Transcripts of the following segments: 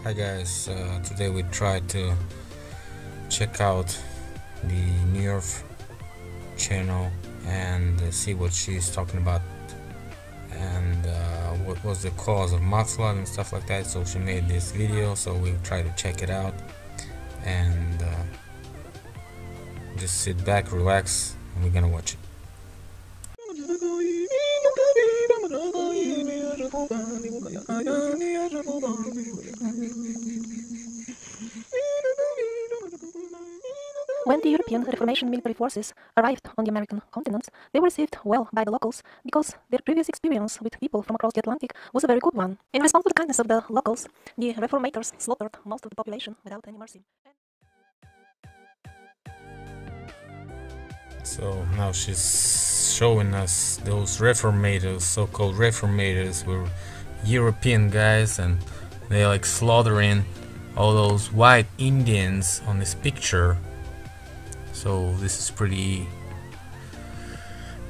Hi guys, today we tried to check out the NewEarth channel and see what she's talking about and what was the cause of mudslide and stuff like that. So she made this video, so we try to check it out and just sit back, relax, and we're gonna watch it. When the European Reformation military forces arrived on the American continent, they were received well by the locals because their previous experience with people from across the Atlantic was a very good one. In response to the kindness of the locals, the reformators slaughtered most of the population without any mercy. So now she's showing us those reformators, so-called reformators, were European guys, and they like slaughtering all those white Indians on this picture. So this is pretty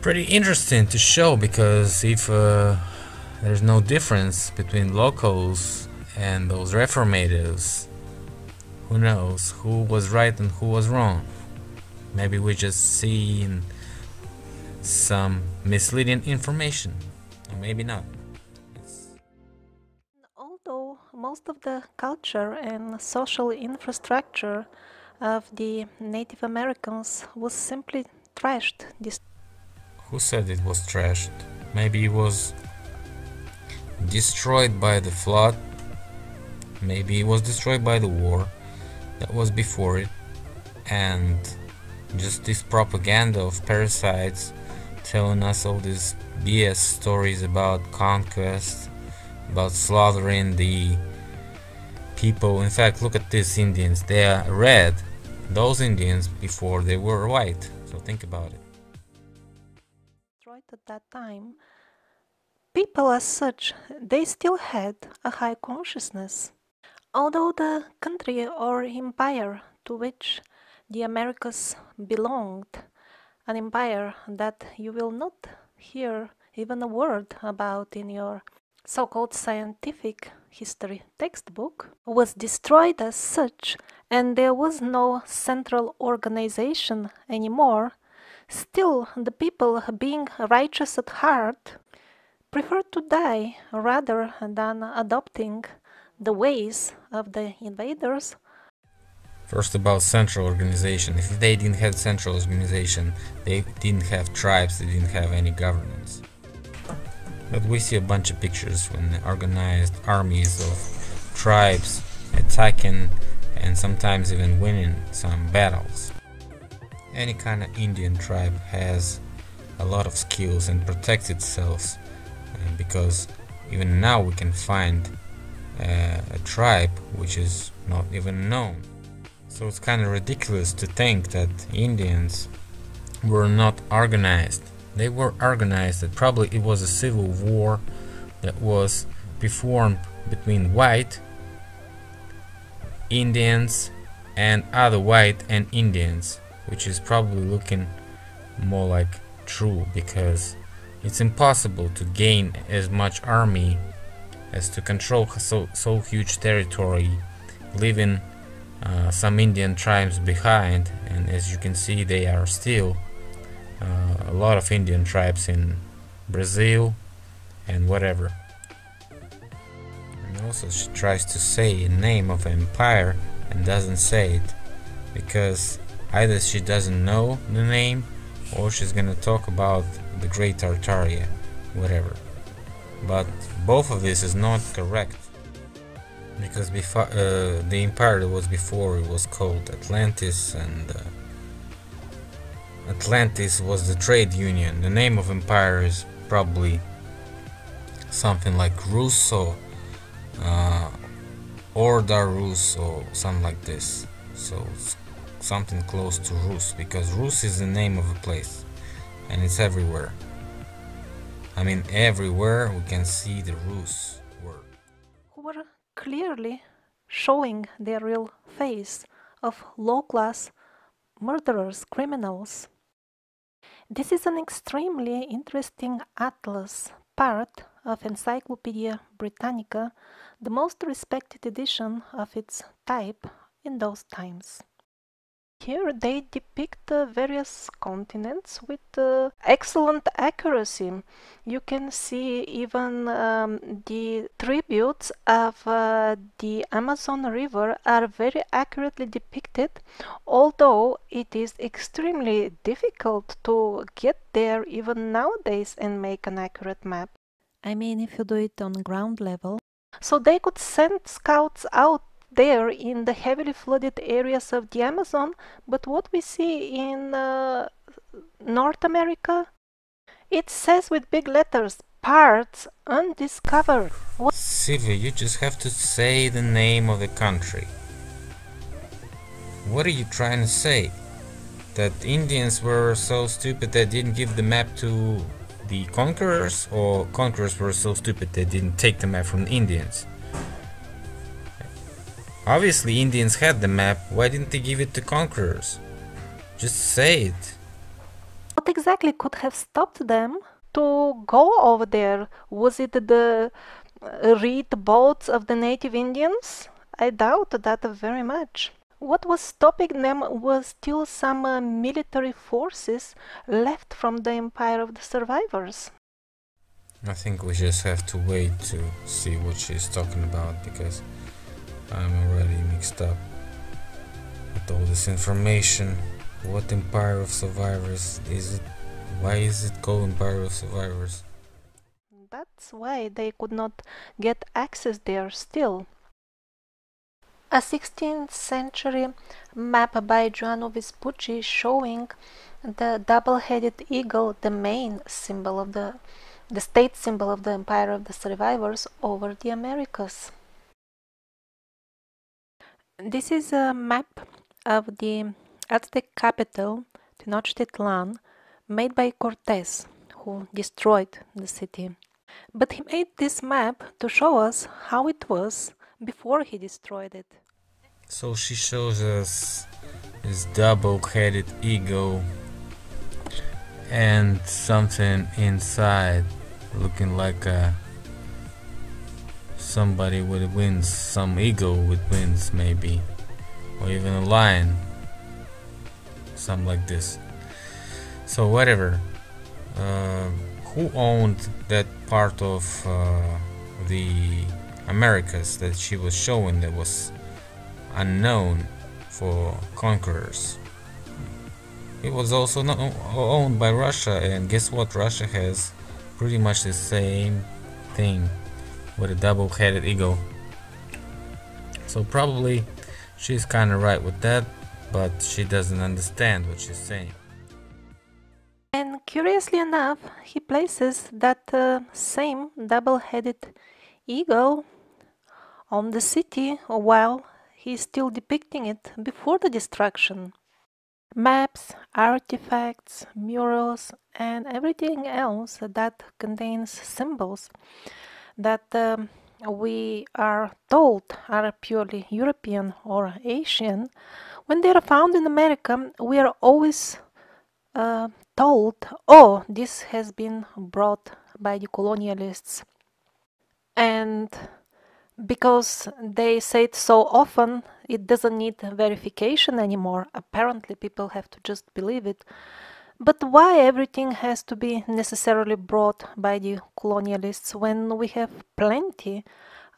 interesting to show, because if there's no difference between locals and those reformators, who knows who was right and who was wrong? Maybe we just seen some misleading information, or maybe not. Although most of the culture and social infrastructure of the Native Americans was simply trashed. Who said it was trashed? Maybe it was destroyed by the flood. Maybe it was destroyed by the war that was before it, and just this propaganda of parasites telling us all these BS stories about conquest, about slaughtering the people. In fact, look at these Indians, they are red. Those Indians before, they were white, so think about it. At that time, people as such, they still had a high consciousness. Although the country or empire to which the Americas belonged, an empire that you will not hear even a word about in your so-called scientific history textbook, was destroyed as such, and there was no central organization anymore, still the people, being righteous at heart, preferred to die rather than adopting the ways of the invaders. First, about central organization. If they didn't have central organization, they didn't have tribes, they didn't have any governance. But we see a bunch of pictures when organized armies of tribes attacking and sometimes even winning some battles. Any kind of Indian tribe has a lot of skills and protects itself, because even now we can find a tribe which is not even known. So it's kind of ridiculous to think that Indians were not organized. They were organized, that probably it was a civil war that was performed between white Indians and other white and Indians, which is probably looking more like true, because it's impossible to gain as much army as to control so huge territory, leaving some Indian tribes behind. And as you can see, they are still a lot of Indian tribes in Brazil and whatever. And also she tries to say a name of an empire and doesn't say it, because either she doesn't know the name, or she's gonna talk about the Great Tartaria, whatever. But both of this is not correct, because before the empire that was before, it was called Atlantis, and Atlantis was the trade union. The name of empire is probably something like Rus or Orda Rus or something like this. So something close to Rus, because Rus is the name of a place and it's everywhere. I mean, everywhere we can see the Rus word. Who were clearly showing their real face of low-class murderers, criminals. This is an extremely interesting atlas, part of Encyclopedia Britannica, the most respected edition of its type in those times. Here they depict various continents with excellent accuracy. You can see even the tributes of the Amazon River are very accurately depicted, although it is extremely difficult to get there even nowadays and make an accurate map. I mean, if you do it on ground level. So they could send scouts out there in the heavily flooded areas of the Amazon, but what we see in North America, it says with big letters, parts undiscovered. Sylvia, you just have to say the name of the country. What are you trying to say? That Indians were so stupid they didn't give the map to the conquerors, or conquerors were so stupid they didn't take the map from the Indians? Obviously Indians had the map, why didn't they give it to conquerors? Just say it. What exactly could have stopped them to go over there? Was it the reed boats of the native Indians? I doubt that very much. What was stopping them was still some military forces left from the empire of the survivors. I think we just have to wait to see what she's talking about, because I'm already mixed up with all this information. What Empire of Survivors is it? Why is it called Empire of Survivors? That's why they could not get access there still. A 16th century map by Giovanni Vespucci showing the double-headed eagle, the main symbol of the state symbol of the Empire of the Survivors, over the Americas. This is a map of the Aztec capital, Tenochtitlan, made by Cortés, who destroyed the city. But he made this map to show us how it was before he destroyed it. So she shows us this double-headed eagle and something inside looking like somebody with wings, some eagle with wings maybe, or even a lion, something like this. So whatever, who owned that part of the Americas that she was showing that was unknown for conquerors? It was also owned by Russia, and guess what? Russia has pretty much the same thing with a double-headed eagle. So probably she's kinda right with that, but she doesn't understand what she's saying. And curiously enough, he places that same double-headed eagle on the city while he's still depicting it before the destruction. Maps, artifacts, murals, and everything else that contains symbols that we are told are purely European or Asian, when they are found in America, we are always told, oh, this has been brought by the colonialists. And because they say it so often, it doesn't need verification anymore. Apparently people have to just believe it. But why everything has to be necessarily brought by the colonialists when we have plenty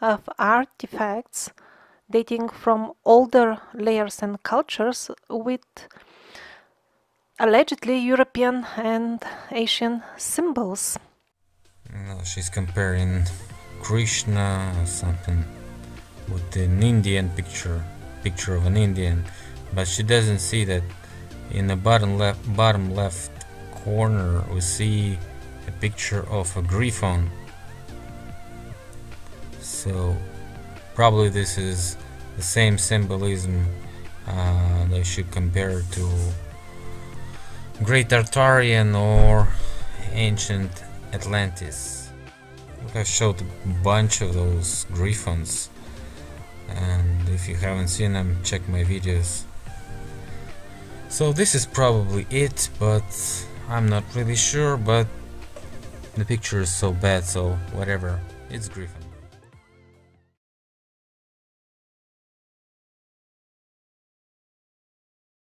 of artifacts dating from older layers and cultures with allegedly European and Asian symbols? No, she's comparing Krishna or something with an Indian picture of an Indian, but she doesn't see that in the bottom left corner we see a picture of a griffon. So probably this is the same symbolism they should compare to Great Tartarian or ancient Atlantis. I showed a bunch of those griffons, and if you haven't seen them, check my videos. So this is probably it, but I'm not really sure. But The picture is so bad, so whatever, it's Griffin.